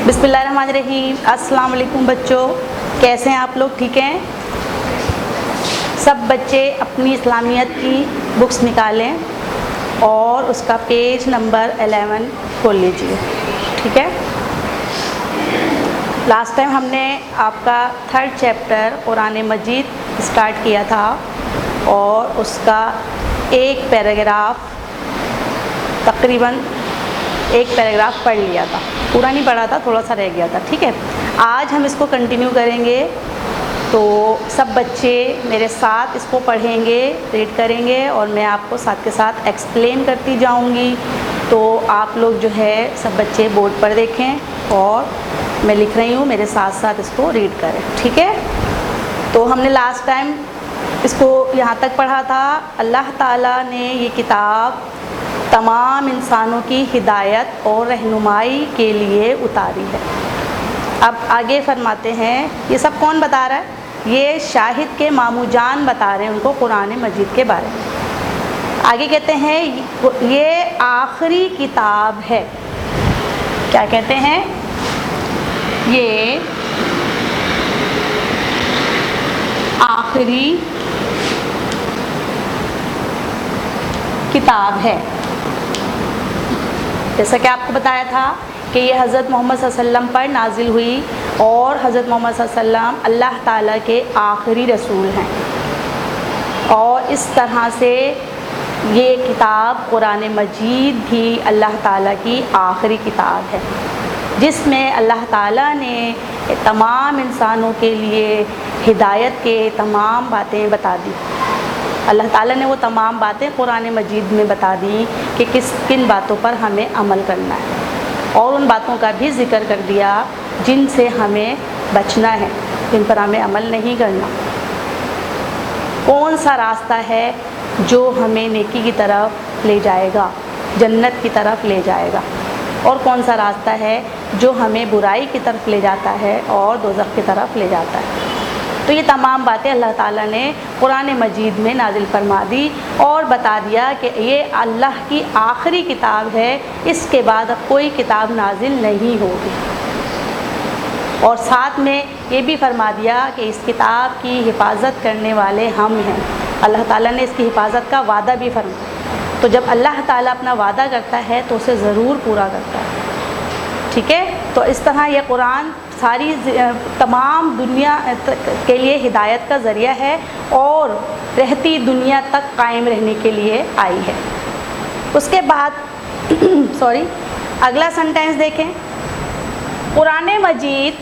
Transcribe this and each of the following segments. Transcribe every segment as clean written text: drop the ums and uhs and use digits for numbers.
बिस्मिल्लाहिर्रहमानिर्रहीम। अस्सलाम वालेकुम बच्चों, कैसे हैं आप लोग? ठीक हैं? सब बच्चे अपनी इस्लामियत की बुक्स निकालें और उसका पेज नंबर 11 खोल लीजिए। ठीक है? लास्ट टाइम हमने आपका 3rd चैप्टर कुरान मजीद स्टार्ट किया था और उसका एक पैराग्राफ, तकरीबन एक पैराग्राफ पढ़ लिया था। पूरा नहीं पढ़ा था, थोड़ा सा रह गया था। ठीक है, आज हम इसको कंटिन्यू करेंगे। तो सब बच्चे मेरे साथ इसको पढ़ेंगे, रीड करेंगे और मैं आपको साथ के साथ एक्सप्लेन करती जाऊंगी। तो आप लोग जो है सब बच्चे बोर्ड पर देखें और मैं लिख रही हूँ, मेरे साथ साथ इसको रीड करें। ठीक है? तो हमने लास्ट टाइम इसको यहाँ तक पढ़ा था। अल्लाह ताला ने ये किताब तमाम इंसानों की हिदायत और रहनुमाई के लिए उतारी है। अब आगे फरमाते हैं, ये सब कौन बता रहा है? ये शाहिद के मामू जान बता रहे हैं उनको कुरान मजीद के बारे में। आगे कहते हैं ये आखिरी किताब है। क्या कहते हैं? ये आखिरी किताब है। जैसा कि आपको बताया था कि ये हज़रत मोहम्मद सल्लल्लाहु अलैहि वसल्लम पर नाजिल हुई और हज़रत मोहम्मद सल्लल्लाहु अलैहि वसल्लम अल्लाह ताला के आखिरी रसूल हैं। और इस तरह से ये किताब कुरान मजीद भी अल्लाह ताला की आखिरी किताब है, जिसमें अल्लाह ताला ने तमाम इंसानों के लिए हिदायत के तमाम बातें बता दी। अल्लाह ताला ने वो तमाम बातें कुरान मजीद में बता दी कि किन बातों पर हमें अमल करना है और उन बातों का भी ज़िक्र कर दिया जिनसे हमें बचना है, जिन पर हमें अमल नहीं करना। कौन सा रास्ता है जो हमें नेकी की तरफ ले जाएगा, जन्नत की तरफ ले जाएगा, और कौन सा रास्ता है जो हमें बुराई की तरफ ले जाता है और दोज़ख की तरफ ले जाता है। तो ये तमाम बातें अल्लाह ताला ने कुरान मजीद में नाजिल फरमा दी और बता दिया कि ये अल्लाह की आखिरी किताब है, इसके बाद अब कोई किताब नाजिल नहीं होगी। और साथ में ये भी फरमा दिया कि इस किताब की हिफाजत करने वाले हम हैं। अल्लाह ताला ने इसकी हिफाजत का वादा भी फरमाया। तो जब अल्लाह ताला अपना वादा करता है तो उसे ज़रूर पूरा करता है। ठीक है? तो इस तरह यह कुरान सारी तमाम दुनिया के लिए हिदायत का ज़रिया है और रहती दुनिया तक कायम रहने के लिए आई है। उसके बाद अगला सेंटेंस देखें। कुरान मजीद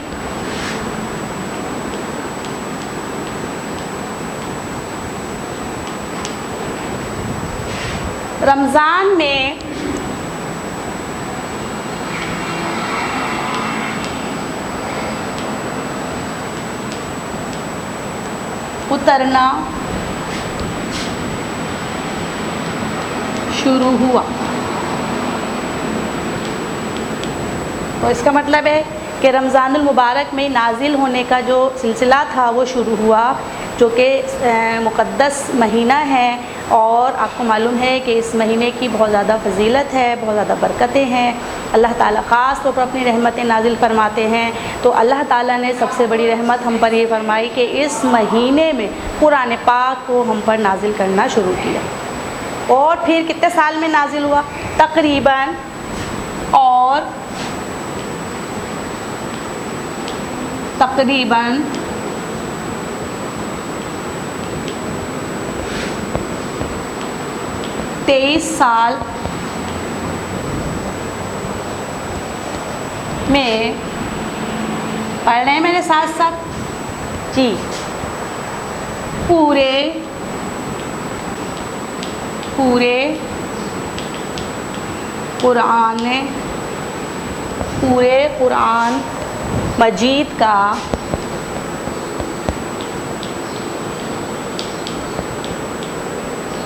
रमज़ान में उतरना शुरू हुआ। तो इसका मतलब है कि रमज़ानुल मुबारक में नाजिल होने का जो सिलसिला था वो शुरू हुआ, जो कि मुक़द्दस महीना है। और आपको मालूम है कि इस महीने की बहुत ज़्यादा फजीलत है, बहुत ज़्यादा बरकतें हैं। अल्लाह ताला ख़ास तौर पर अपनी रहमतें नाजिल फरमाते हैं। तो अल्लाह ताला ने सबसे बड़ी रहमत हम पर ये फरमाई कि इस महीने में कुरान पाक को हम पर नाजिल करना शुरू किया। और फिर कितने साल में नाजिल हुआ? तकरीबन 23 साल में पढ़ रहे हैं मेरे साथ साथ जी। पूरे कुरान मजीद का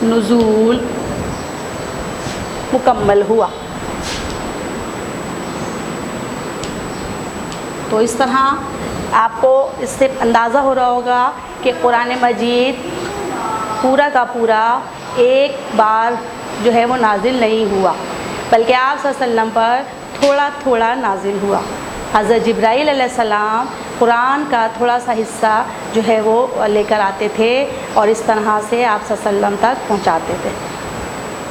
नुज़ूल मुकम्मल हुआ। तो इस तरह आपको इससे अंदाज़ा हो रहा होगा कि कुरान मजीद पूरा का पूरा एक बार जो है वो नाजिल नहीं हुआ, बल्कि आप सल्लल्लाहु अलैहि वसल्लम पर थोड़ा थोड़ा नाजिल हुआ। हज़रत जिब्राईल अलैहिस्सलाम कुरान का थोड़ा सा हिस्सा जो है वो लेकर आते थे और इस तरह से आप सल्लल्लाहु अलैहि वसल्लम तक पहुँचाते थे।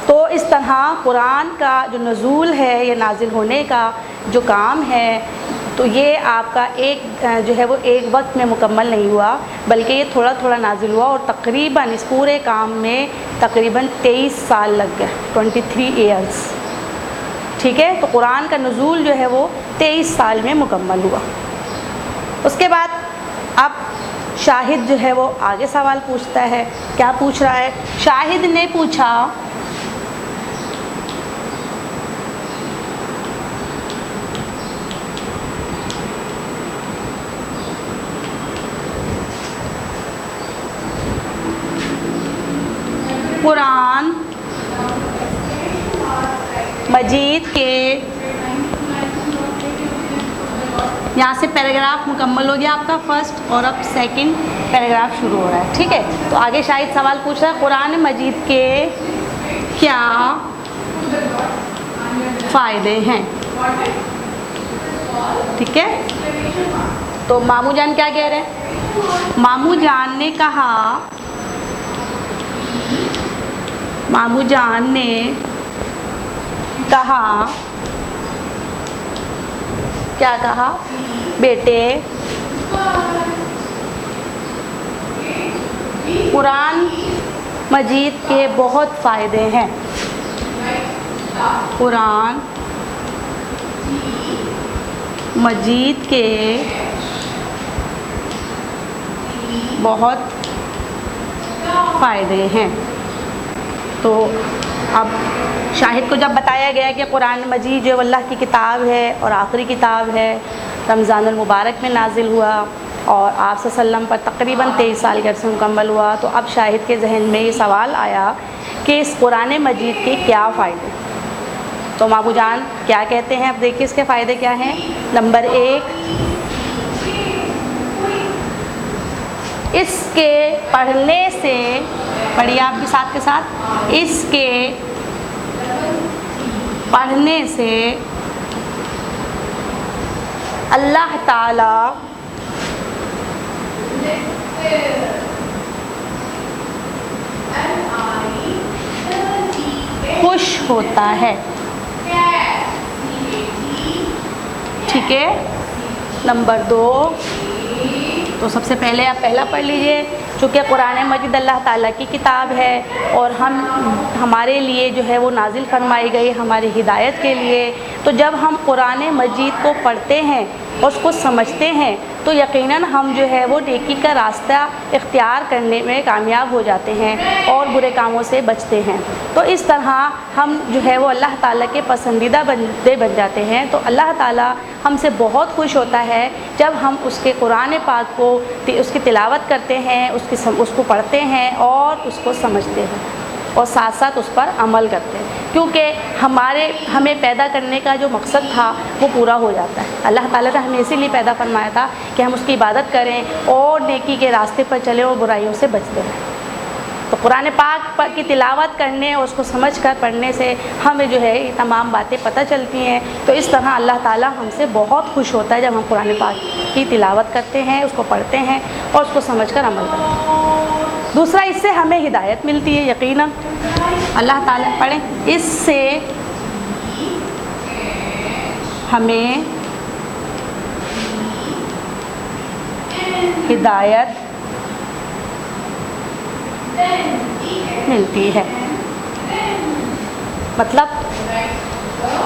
तो इस तरह कुरान का जो नज़ूल है, ये नाजिल होने का जो काम है, तो ये आपका एक जो है वो एक वक्त में मुकम्मल नहीं हुआ, बल्कि ये थोड़ा थोड़ा नाजिल हुआ और तकरीबन इस पूरे काम में तकरीबन 23 साल लग गए, 23 ईयर्स। ठीक है, तो कुरान का नज़ूल जो है वो 23 साल में मुकम्मल हुआ। उसके बाद अब शाहिद जो है वो आगे सवाल पूछता है। क्या पूछ रहा है? शाहिद ने पूछा, कुरान मजीद के, यहाँ से पैराग्राफ मुकम्मल हो गया आपका फर्स्ट और अब सेकंड पैराग्राफ शुरू हो रहा है। ठीक है, तो आगे शायद सवाल पूछ रहा है, कुरान मजीद के क्या फ़ायदे हैं? ठीक है, तो मामू जान क्या कह रहे हैं? मामू जान ने कहा, मामू जान ने कहा, क्या कहा? बेटे, कुरान मजीद के बहुत फ़ायदे हैं। कुरान मजीद के बहुत फ़ायदे हैं। तो अब शाहिद को जब बताया गया कि कुरान मजीद जो अल्लाह की किताब है और आखिरी किताब है, रमज़ानुल मुबारक में नाजिल हुआ और आप सल्लल्लाहु अलैहि वसल्लम पर तकरीबन 23 साल के अरसे मुकम्मल हुआ, तो अब शाहिद के जहन में ये सवाल आया कि इस कुरान मजीद के क्या फ़ायदे। तो माबू जान क्या कहते हैं? अब देखिए इसके फ़ायदे क्या हैं। नंबर 1, इसके पढ़ने से, पढ़िए आप भी साथ के साथ, इसके पढ़ने से अल्लाह ताला खुश होता है। ठीक है, नंबर 2, तो सबसे पहले आप पहला पढ़ लीजिए। चूँकि कुरान मजीद अल्लाह ताला की किताब है और हमारे लिए जो है वो नाजिल फरमाई गई हमारी हिदायत के लिए, तो जब हम कुरान मजीद को पढ़ते हैं और उसको समझते हैं तो यकीनन हम जो है वो नेकी का रास्ता इख्तियार करने में कामयाब हो जाते हैं और बुरे कामों से बचते हैं। तो इस तरह हम जो है वो अल्लाह ताला के पसंदीदा बंदे बन जाते हैं। तो अल्लाह ताला हमसे बहुत खुश होता है जब हम उसके कुरान पाक को उसकी तिलावत करते हैं, उसको पढ़ते हैं और उसको समझते हैं और साथ साथ उस पर अमल करते हैं, क्योंकि हमें पैदा करने का जो मकसद था वो पूरा हो जाता है। अल्लाह ताला ने हमें इसीलिए पैदा फरमाया था कि हम उसकी इबादत करें और नेकी के रास्ते पर चलें और बुराइयों से बचते रहें। तो कुरान पाक की तिलावत करने और उसको समझ कर पढ़ने से हमें जो है ये तमाम बातें पता चलती हैं। तो इस तरह अल्लाह ताला हमसे बहुत खुश होता है जब हम कुरान पाक की तिलावत करते हैं, उसको पढ़ते हैं और उसको समझ कर अमल करते हैं। दूसरा, इससे हमें हिदायत मिलती है। यकीनन अल्लाह ताला पढ़ें, इससे हमें हिदायत मिलती है। मतलब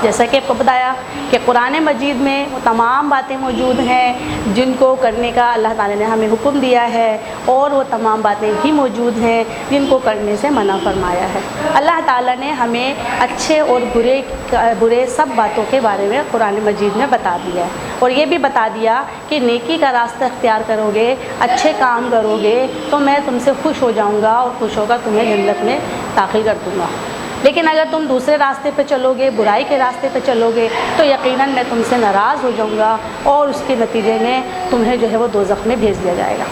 जैसा कि आपको बताया कि कुरान मजीद में वो तमाम बातें मौजूद हैं जिनको करने का अल्लाह ताला ने हमें हुक्म दिया है और वो तमाम बातें भी मौजूद हैं जिनको करने से मना फरमाया है। अल्लाह ताला ने हमें अच्छे और बुरे सब बातों के बारे में कुरान मजीद में बता दिया है और ये भी बता दिया कि नेकी का रास्ता इख्तियार करोगे, अच्छे काम करोगे तो मैं तुमसे खुश हो जाऊँगा और खुश होकर तुम्हें जन्नत में दाखिल कर दूँगा। लेकिन अगर तुम दूसरे रास्ते पे चलोगे, बुराई के रास्ते पे चलोगे, तो यकीनन मैं तुमसे नाराज़ हो जाऊँगा और उसके नतीजे में तुम्हें जो है वो दोज़ख में भेज दिया जाएगा।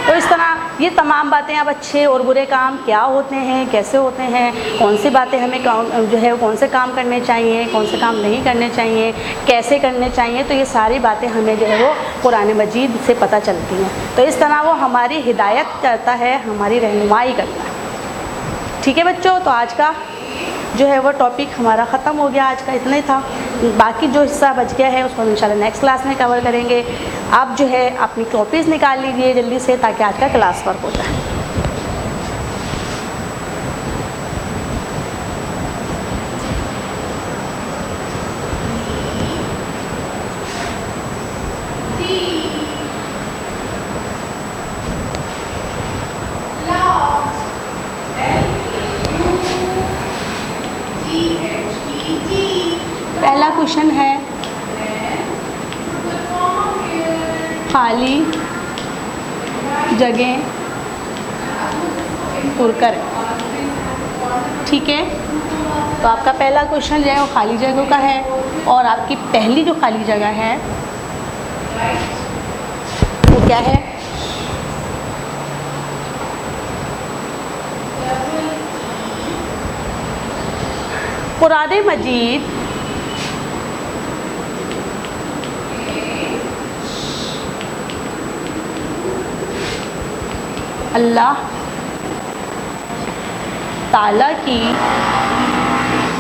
तो इस तरह ये तमाम बातें अब अच्छे और बुरे काम क्या होते हैं, कैसे होते हैं, कौन सी बातें हमें जो है कौन से काम करने चाहिए, कौन से काम नहीं करने चाहिए, कैसे करने चाहिए, तो ये सारी बातें हमें जो है वो कुरान मजीद से पता चलती हैं। तो इस तरह वो हमारी हिदायत करता है, हमारी रहनुमाई करता है। ठीक है बच्चों, तो आज का जो है वो टॉपिक हमारा ख़त्म हो गया। आज का इतना ही था। बाकी जो हिस्सा बच गया है उसको हम इंशाल्लाह नेक्स्ट क्लास में कवर करेंगे। आप जो है अपनी कॉपीज़ निकाल लीजिए जल्दी से, ताकि आज का क्लास वर्क हो जाए। पहला क्वेश्चन है, खाली जगह पुरकर। ठीक है, तो आपका पहला क्वेश्चन जो है वो खाली जगह का है, और आपकी पहली जो खाली जगह है वो क्या है? कुरान मजीद अल्लाह ताला की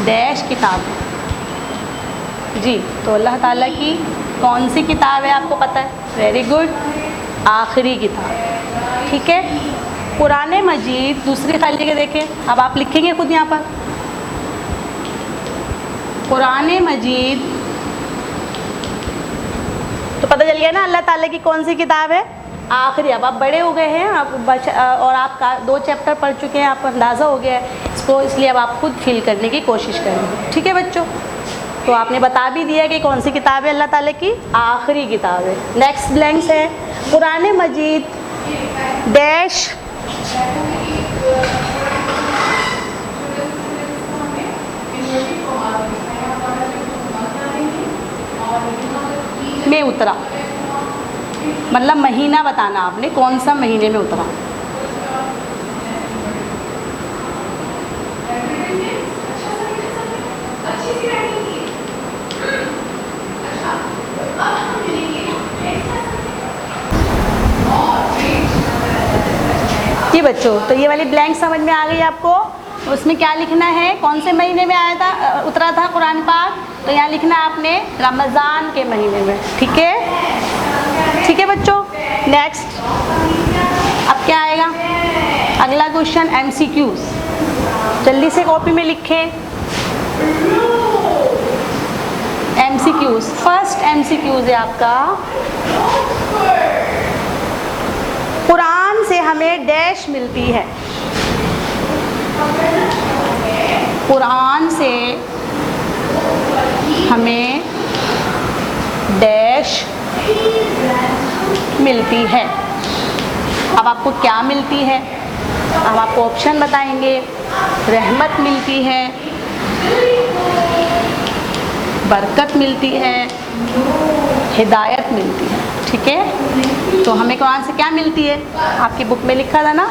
डैश किताब है। जी, तो अल्लाह ताला की कौन सी किताब है आपको पता है? वेरी गुड, आखिरी किताब। ठीक है, कुरान मजीद दूसरी खाली जगह देखें। अब आप लिखेंगे खुद यहाँ पर, कुरान मजीद, तो पता चल गया ना अल्लाह ताला की कौन सी किताब है? आखिरी। अब आप बड़े हो गए हैं, आप और आप 2 चैप्टर पढ़ चुके हैं, आपको अंदाज़ा हो गया है इसको, इसलिए अब आप खुद फील करने की कोशिश करेंगे। ठीक है बच्चों, तो आपने बता भी दिया कि कौन सी किताब है अल्लाह ताला की? आखिरी किताब है। नेक्स्ट ब्लैंक्स है, कुरान मजीद डैश में उतरा। मतलब महीना बताना आपने, कौन सा महीने में उतरा। जी बच्चों, तो ये वाली ब्लैंक समझ में आ गई आपको? उसमें क्या लिखना है, कौन से महीने में आया था, उतरा था कुरान पाक? तो यहाँ लिखना है आपने रमज़ान के महीने में। ठीक है, ठीक है बच्चों। नेक्स्ट, अब क्या आएगा? अगला क्वेश्चन MCQs। जल्दी से कॉपी में लिखें MCQs। फर्स्ट MCQs है आपका, कुरान से हमें डैश मिलती है। कुरान से हमें डैश मिलती है। अब आपको क्या मिलती है? अब आपको ऑप्शन बताएंगे। रहमत मिलती है, बरकत मिलती है, हिदायत मिलती है। ठीक है, तो हमें कुरान से क्या मिलती है? आपकी बुक में लिखा था ना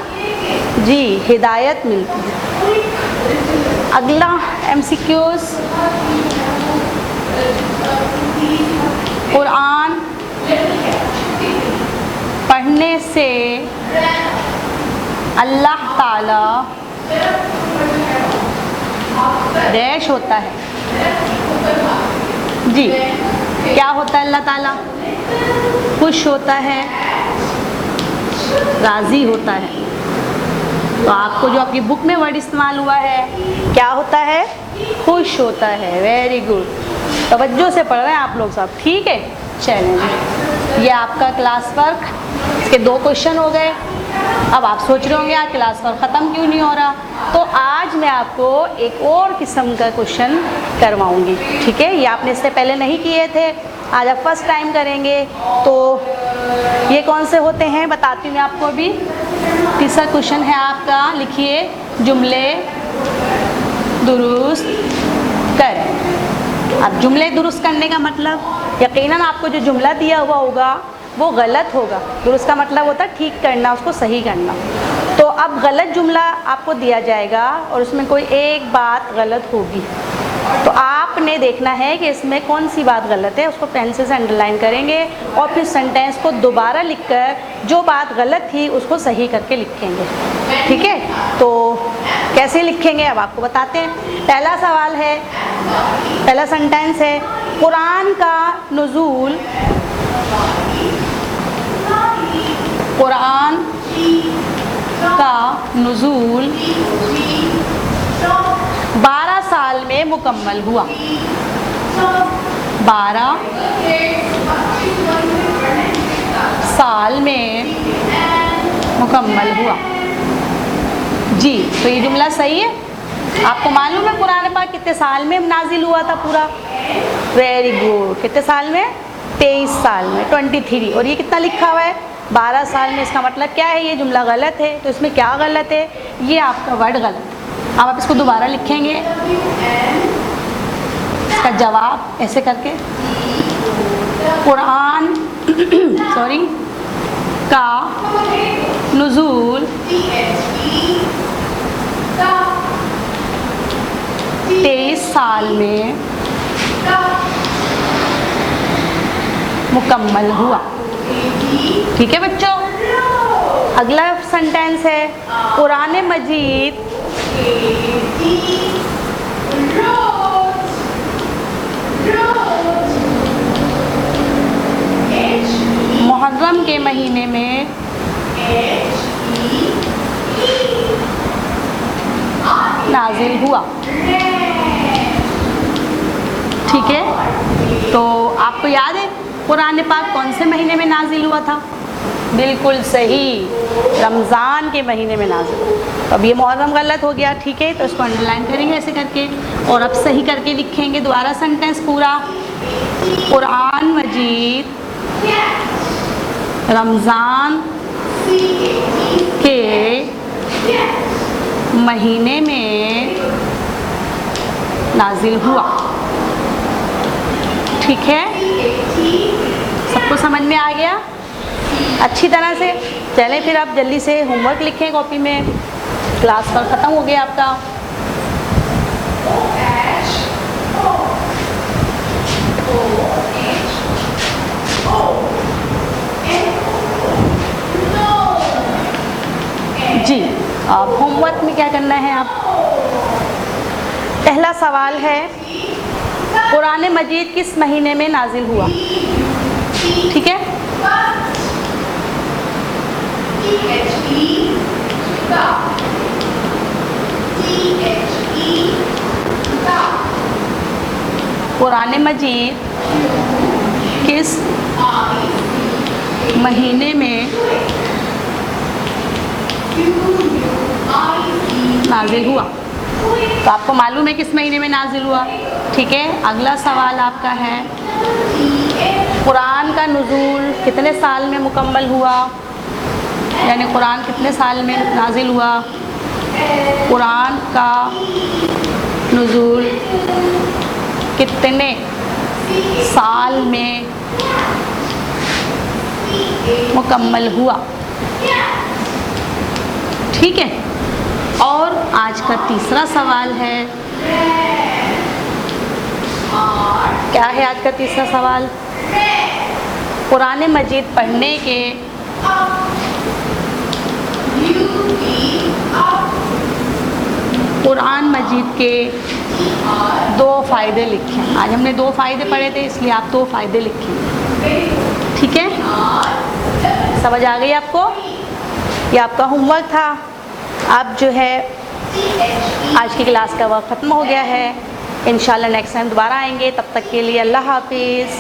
जी, हिदायत मिलती है। अगला MCQs, कुरान पढ़ने से अल्लाह ताला डैश होता है। जी, क्या होता है? अल्लाह ताला खुश होता है, राज़ी होता है। तो आपको जो आपकी बुक में वर्ड इस्तेमाल हुआ है, क्या होता है? खुश होता है। वेरी गुड, तवज्जो से पढ़ रहे हैं आप लोग सब। ठीक है, चलें, ये आपका क्लास वर्क, इसके 2 क्वेश्चन हो गए। अब आप सोच रहे होंगे यार क्लास वर्क ख़त्म क्यों नहीं हो रहा? तो आज मैं आपको एक और किस्म का क्वेश्चन करवाऊंगी। ठीक है, ये आपने इससे पहले नहीं किए थे, आज आप फर्स्ट टाइम करेंगे। तो ये कौन से होते हैं बताती हूँ मैं आपको अभी। तीसरा क्वेश्चन है आपका, लिखिए जुमले दुरुस्त कर। अब जुमले दुरुस्त करने का मतलब, यकीनन आपको जो जुमला दिया हुआ होगा वो गलत होगा। दुरुस्त का मतलब होता है ठीक करना, उसको सही करना। तो अब गलत जुमला आपको दिया जाएगा और उसमें कोई एक बात गलत होगी, तो आपने देखना है कि इसमें कौन सी बात गलत है, उसको पेंसिल से अंडरलाइन करेंगे और फिर सेंटेंस को दोबारा लिखकर जो बात गलत थी उसको सही करके लिखेंगे। ठीक है, तो कैसे लिखेंगे अब आपको बताते हैं। पहला सवाल है, पहला सेंटेंस है, कुरान का नुज़ूल, कुरान का नुज़ूल 12 साल में मुकम्मल हुआ। 12 साल में मुकम्मल हुआ। जी, तो ये जुमला सही है। आपको मालूम है कुरान पाक कितने साल में नाजिल हुआ था पूरा? Very good. कितने साल में? 23 साल में, 23। और ये कितना लिखा हुआ है? 12 साल में। इसका मतलब क्या है? ये जुमला गलत है। तो इसमें क्या गलत है? ये आपका वर्ड गलत है। अब आप इसको दोबारा लिखेंगे, इसका जवाब ऐसे करके, कुरान सॉरी का नुज़ूल 23 साल में मुकम्मल हुआ। ठीक है बच्चों, अगला सेंटेंस है, कुरान मजीद मुहर्रम के महीने में नाजिल हुआ। ठीक है, तो आपको याद है कुरान पाक कौन से महीने में नाजिल हुआ था? बिल्कुल सही, रमज़ान के महीने में नाजिल हुआ। तो अब ये मुहर्रम गलत हो गया। ठीक है, तो इसको अंडरलाइन करेंगे ऐसे करके और अब सही करके लिखेंगे दोबारा सेंटेंस पूरा। कुरान मजीद रमज़ान के महीने में नाजिल हुआ। ठीक है, सबको समझ में आ गया अच्छी तरह से? चलें फिर आप जल्दी से होमवर्क लिखें कॉपी में, क्लास पर ख़त्म हो गया आपका। जी, अब होमवर्क में क्या करना है आप? पहला सवाल है, कुरान मजीद किस महीने में नाजिल हुआ? ठीक है, कुरान मजीद किस महीने में नाजिल हुआ? तो आपको मालूम है किस महीने में नाजिल हुआ। ठीक है, अगला सवाल आपका है, कुरान का नुज़ूल कितने साल में मुकम्मल हुआ? यानी कुरान कितने साल में नाजिल हुआ? कुरान का नुज़ूल कितने साल में मुकम्मल हुआ? ठीक है, और आज का तीसरा सवाल है, क्या है आज का तीसरा सवाल? कुरान मजीद पढ़ने के कुरान मजीद के 2 फ़ायदे लिखें। आज हमने 2 फ़ायदे पढ़े थे, इसलिए आप 2 फ़ायदे लिखें। ठीक है, समझ आ गई आपको? ये आपका होमवर्क था। अब जो है आज की क्लास का वक्त ख़त्म हो गया है। इंशाल्लाह नेक्स्ट टाइम दोबारा आएंगे। तब तक के लिए अल्लाह हाफिज़।